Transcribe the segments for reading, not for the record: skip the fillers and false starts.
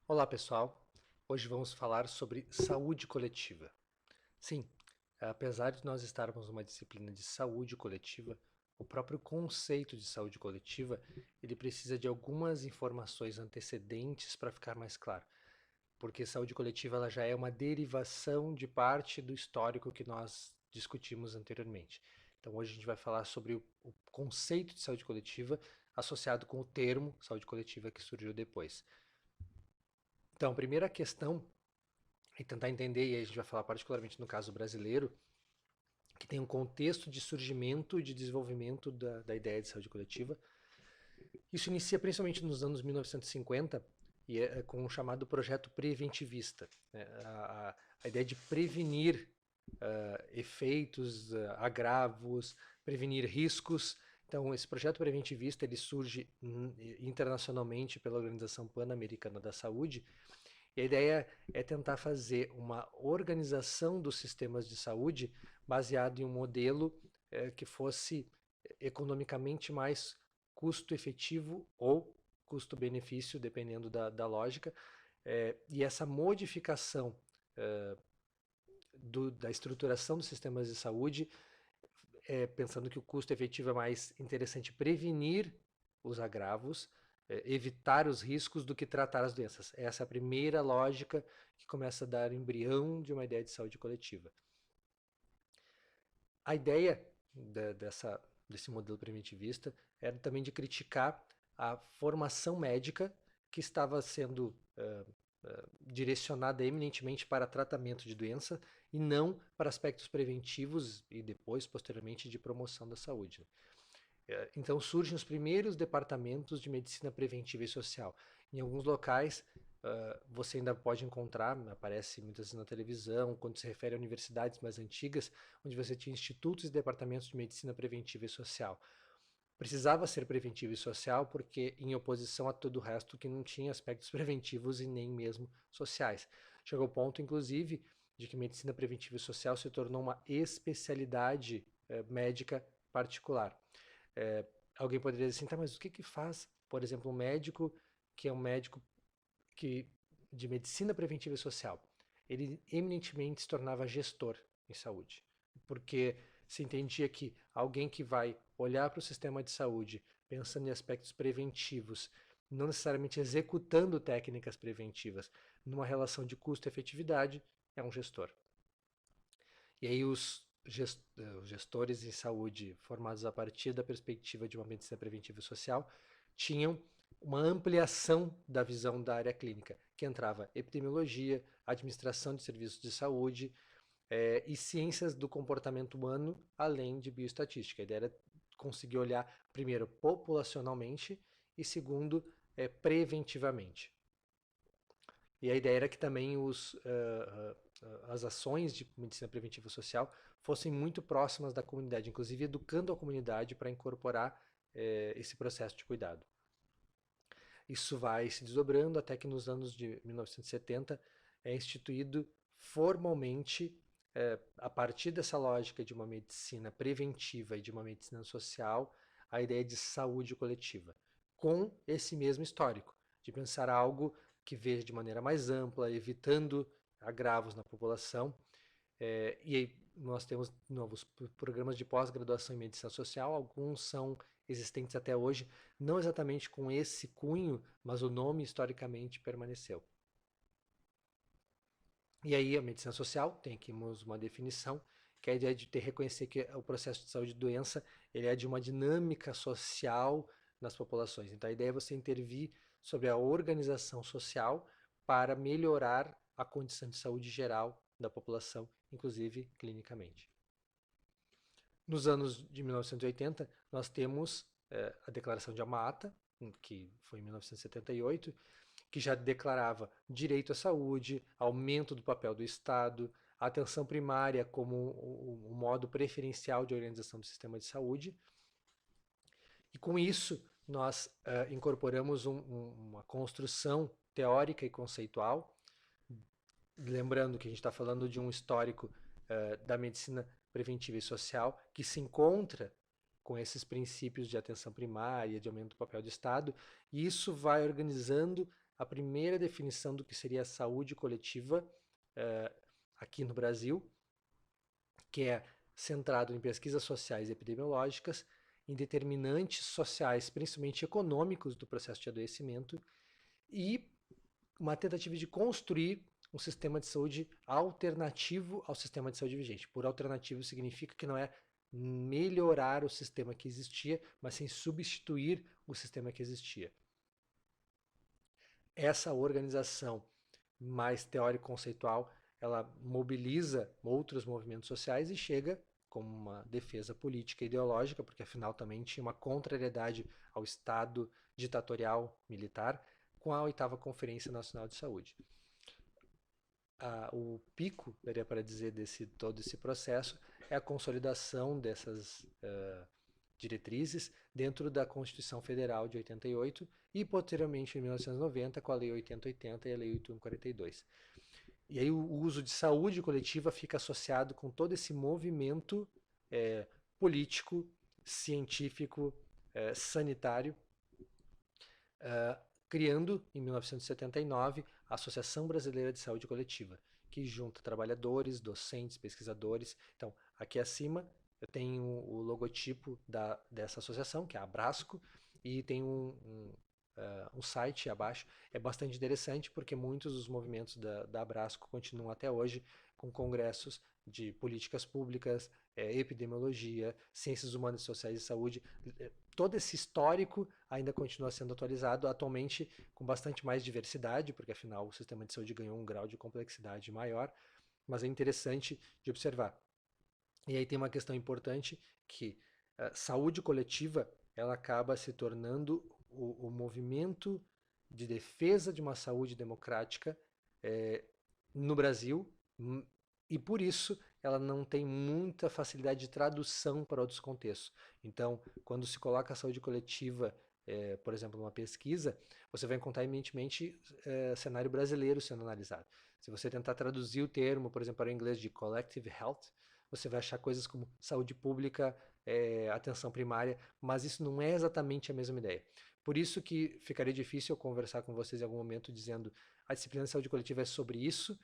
Olá pessoal, hoje vamos falar sobre saúde coletiva. Sim, apesar de nós estarmos numa disciplina de saúde coletiva, o próprio conceito de saúde coletiva ele precisa de algumas informações antecedentes para ficar mais claro, porque saúde coletiva ela já é uma derivação de parte do histórico que nós discutimos anteriormente. Então hoje a gente vai falar sobre o conceito de saúde coletiva associado com o termo saúde coletiva que surgiu depois. Então, a primeira questão é tentar entender, e aí a gente vai falar particularmente no caso brasileiro, que tem um contexto de surgimento e de desenvolvimento da ideia de saúde coletiva. Isso inicia principalmente nos anos 1950 e é com o chamado projeto preventivista, né? A ideia de prevenir efeitos, agravos, prevenir riscos. Então, esse projeto preventivista ele surge internacionalmente pela Organização Pan-Americana da Saúde. E a ideia é tentar fazer uma organização dos sistemas de saúde baseado em um modelo que fosse economicamente mais custo-efetivo ou custo-benefício, dependendo da lógica. E essa modificação da estruturação dos sistemas de saúde, pensando que o custo efetivo é mais interessante prevenir os agravos, evitar os riscos do que tratar as doenças. Essa é a primeira lógica que começa a dar embrião de uma ideia de saúde coletiva. A ideia desse modelo primitivista era também de criticar a formação médica que estava sendo direcionada eminentemente para tratamento de doença e não para aspectos preventivos e depois, posteriormente, de promoção da saúde. Então surgem os primeiros departamentos de medicina preventiva e social. Em alguns locais você ainda pode encontrar, aparece muitas vezes na televisão, quando se refere a universidades mais antigas, onde você tinha institutos e departamentos de medicina preventiva e social. Precisava ser preventivo e social porque em oposição a todo o resto que não tinha aspectos preventivos e nem mesmo sociais. Chegou ao ponto, inclusive, de que medicina preventiva e social se tornou uma especialidade médica particular. Alguém poderia dizer assim, tá, mas o que faz, por exemplo, um médico que é um médico de medicina preventiva e social? Ele eminentemente se tornava gestor em saúde, porque se entendia que alguém que vai olhar para o sistema de saúde pensando em aspectos preventivos, não necessariamente executando técnicas preventivas, numa relação de custo-efetividade, é um gestor. E aí os gestores em saúde formados a partir da perspectiva de uma medicina preventiva e social tinham uma ampliação da visão da área clínica, que entrava epidemiologia, administração de serviços de saúde e ciências do comportamento humano, além de bioestatística. A ideia era conseguir olhar, primeiro, populacionalmente e, segundo, preventivamente. E a ideia era que também as ações de medicina preventiva social fossem muito próximas da comunidade, inclusive educando a comunidade para incorporar esse processo de cuidado. Isso vai se desdobrando até que nos anos de 1970 é instituído formalmente, a partir dessa lógica de uma medicina preventiva e de uma medicina social, a ideia de saúde coletiva, com esse mesmo histórico, de pensar algo que veja de maneira mais ampla, evitando agravos na população. E aí nós temos novos programas de pós-graduação em medicina social, alguns são existentes até hoje, não exatamente com esse cunho, mas o nome historicamente permaneceu. E aí a medicina social tem aqui uma definição, que é a ideia de ter reconhecer que o processo de saúde e doença ele é de uma dinâmica social nas populações. Então a ideia é você intervir sobre a organização social para melhorar a condição de saúde geral da população, inclusive clinicamente. Nos anos de 1980, nós temos a Declaração de Alma-Ata, que foi em 1978, que já declarava direito à saúde, aumento do papel do Estado, a atenção primária como o modo preferencial de organização do sistema de saúde. E com isso, nós incorporamos uma construção teórica e conceitual, lembrando que a gente está falando de um histórico da medicina preventiva e social que se encontra com esses princípios de atenção primária, de aumento do papel do Estado, e isso vai organizando a primeira definição do que seria a saúde coletiva aqui no Brasil, que é centrado em pesquisas sociais e epidemiológicas, em determinantes sociais, principalmente econômicos, do processo de adoecimento, e uma tentativa de construir um sistema de saúde alternativo ao sistema de saúde vigente. Por alternativo significa que não é melhorar o sistema que existia, mas sim substituir o sistema que existia. Essa organização mais teórico-conceitual, ela mobiliza outros movimentos sociais e chega como uma defesa política e ideológica, porque afinal também tinha uma contrariedade ao Estado ditatorial militar, com a 8ª Conferência Nacional de Saúde. O pico, daria para dizer, desse todo esse processo é a consolidação dessas diretrizes dentro da Constituição Federal de 88 e posteriormente em 1990 com a Lei 8080 e a Lei 8142. E aí o uso de saúde coletiva fica associado com todo esse movimento político, científico, sanitário, criando, em 1979, a Associação Brasileira de Saúde Coletiva, que junta trabalhadores, docentes, pesquisadores. Então, aqui acima eu tenho o logotipo dessa associação, que é a Abrasco, e tem um site abaixo. É bastante interessante porque muitos dos movimentos da Abrasco continuam até hoje com congressos de políticas públicas, epidemiologia, ciências humanas, sociais e saúde. Todo esse histórico ainda continua sendo atualizado, atualmente com bastante mais diversidade, porque afinal o sistema de saúde ganhou um grau de complexidade maior, mas é interessante de observar. E aí tem uma questão importante que a saúde coletiva ela acaba se tornando o movimento de defesa de uma saúde democrática no Brasil, e por isso ela não tem muita facilidade de tradução para outros contextos. Então, quando se coloca a saúde coletiva, por exemplo, numa pesquisa, você vai encontrar eminentemente cenário brasileiro sendo analisado. Se você tentar traduzir o termo, por exemplo, para o inglês de collective health, você vai achar coisas como saúde pública, atenção primária, mas isso não é exatamente a mesma ideia. Por isso que ficaria difícil eu conversar com vocês em algum momento dizendo a disciplina de saúde coletiva é sobre isso,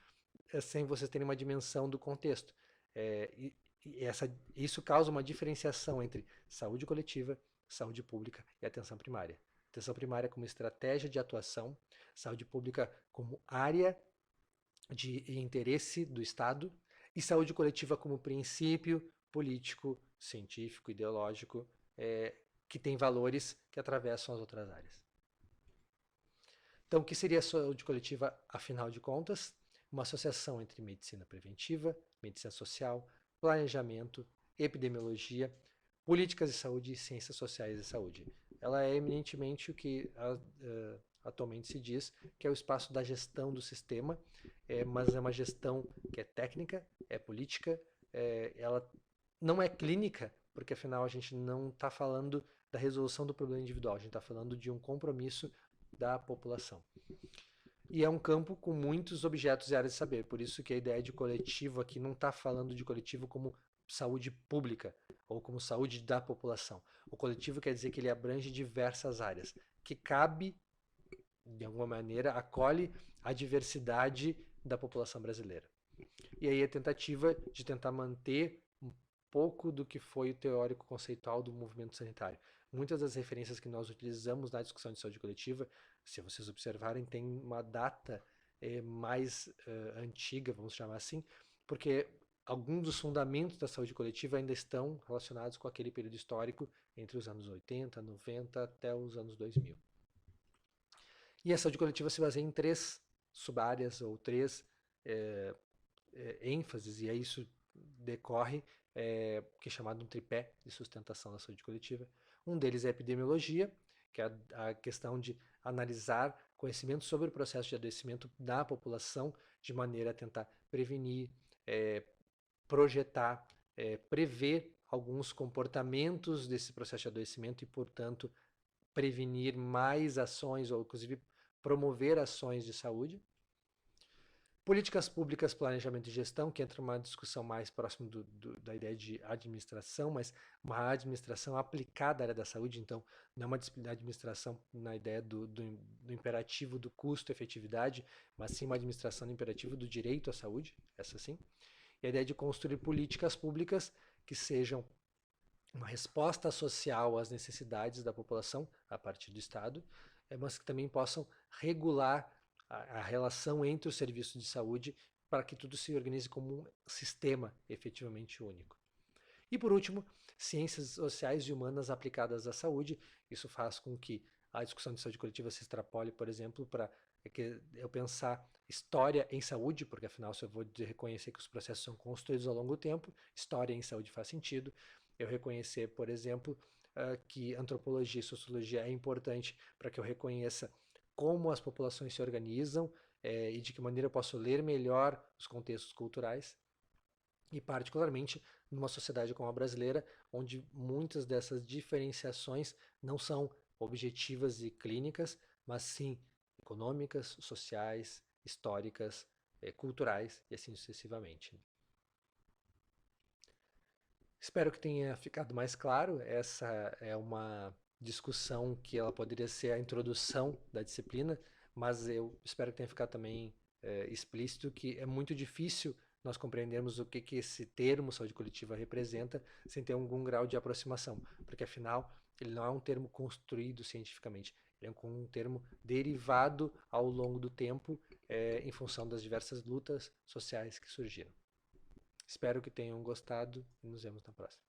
sem vocês terem uma dimensão do contexto. Isso causa uma diferenciação entre saúde coletiva, saúde pública e atenção primária. Atenção primária como estratégia de atuação, saúde pública como área de interesse do Estado e saúde coletiva como princípio político, científico, ideológico, que tem valores que atravessam as outras áreas. Então, o que seria a saúde coletiva, afinal de contas? Uma associação entre medicina preventiva, medicina social, planejamento, epidemiologia, políticas de saúde e ciências sociais de saúde. Ela é eminentemente o que atualmente se diz que é o espaço da gestão do sistema, mas é uma gestão que é técnica, é política, ela não é clínica, porque afinal a gente não está falando da resolução do problema individual, a gente está falando de um compromisso da população. E é um campo com muitos objetos e áreas de saber, por isso que a ideia de coletivo aqui não está falando de coletivo como saúde pública ou como saúde da população. O coletivo quer dizer que ele abrange diversas áreas, que cabe, de alguma maneira, acolhe a diversidade da população brasileira. E aí a tentativa de tentar manter um pouco do que foi o teórico conceitual do movimento sanitário. Muitas das referências que nós utilizamos na discussão de saúde coletiva, se vocês observarem, tem uma data mais antiga, vamos chamar assim, porque alguns dos fundamentos da saúde coletiva ainda estão relacionados com aquele período histórico entre os anos 80, 90 até os anos 2000. E a saúde coletiva se baseia em 3 subáreas ou 3 ênfases, e aí isso decorre, que é chamado um tripé de sustentação da saúde coletiva. Um deles é a epidemiologia, que é a questão de analisar conhecimento sobre o processo de adoecimento da população, de maneira a tentar prevenir, projetar, prever alguns comportamentos desse processo de adoecimento e, portanto, prevenir mais ações ou, inclusive, promover ações de saúde. Políticas públicas, planejamento e gestão, que entra uma discussão mais próxima da ideia de administração, mas uma administração aplicada à área da saúde, então não é uma administração na ideia do imperativo do custo, efetividade, mas sim uma administração no imperativo do direito à saúde, essa sim. E a ideia de construir políticas públicas que sejam uma resposta social às necessidades da população a partir do Estado, mas que também possam regular a relação entre os serviços de saúde para que tudo se organize como um sistema efetivamente único. E por último, ciências sociais e humanas aplicadas à saúde. Isso faz com que a discussão de saúde coletiva se extrapole, por exemplo, para eu pensar história em saúde, porque afinal, se eu vou reconhecer que os processos são construídos ao longo do tempo, história em saúde faz sentido. Eu reconhecer, por exemplo, que antropologia e sociologia é importante para que eu reconheça como as populações se organizam e de que maneira eu posso ler melhor os contextos culturais. E particularmente numa sociedade como a brasileira, onde muitas dessas diferenciações não são objetivas e clínicas, mas sim econômicas, sociais, históricas, culturais e assim sucessivamente. Espero que tenha ficado mais claro. Essa é uma discussão que ela poderia ser a introdução da disciplina, mas eu espero que tenha ficado também explícito que é muito difícil nós compreendermos o que esse termo saúde coletiva representa sem ter algum grau de aproximação, porque afinal ele não é um termo construído cientificamente, ele é um termo derivado ao longo do tempo em função das diversas lutas sociais que surgiram. Espero que tenham gostado e nos vemos na próxima.